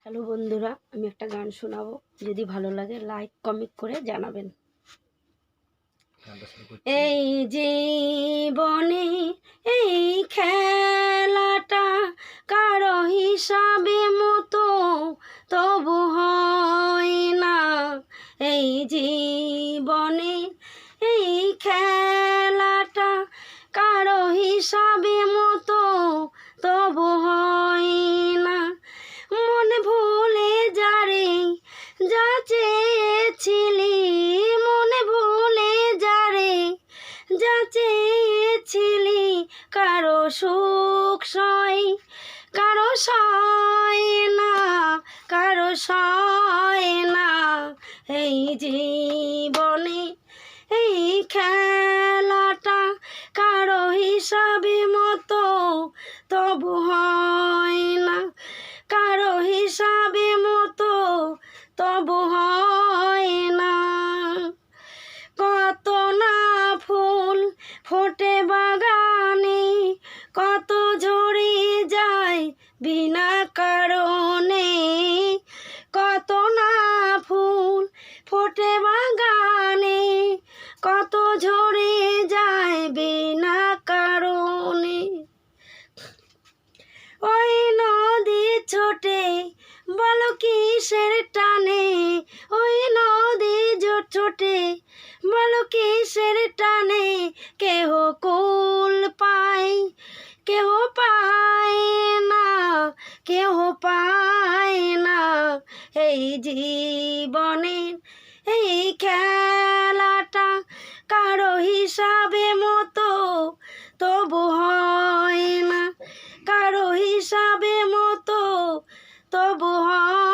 Hello বন্ধুরা, আমি একটা গান শোনাবো। যদি ভালো লাগে লাইক কমেন্ট করে জানাবেন। এই জীবনে এই খেলাটা কারো হিসাবে মতো তবু হয় না। এই জীবনে এই খেলাটা কারো হিসাবে মতো তবু হয় না। মন ভুলে যারে যা চেয়েছিলি, মনে ভুলে যারে যা চেয়েছিলি, কারো সুখ সয় কারো সয় না, কারো সয় না। এই জীবনে এই খেলাটা কারো হিসাবে মতো তবু হয় না, কারো হিসাবে মতো তবু হয় না। কত না ফুল ফোটে বাগানে, কত ঝরে যায় বিনা কারণে। কত না ফুল ফোটে বাগানে, কত ঝরে যায় বিনা কারণে। ওই নদী ছোটে বলো কিসের টানে, ওই নদী ছোটে বলো কিসের টানে। কেহ কুল পায় কেহ পায় না, কেহ পায় না। এই জীবনের এই খেলাটা কারো হিসাবে মতো তবু হয় না, কারো হিসাবে মতো তবু হয়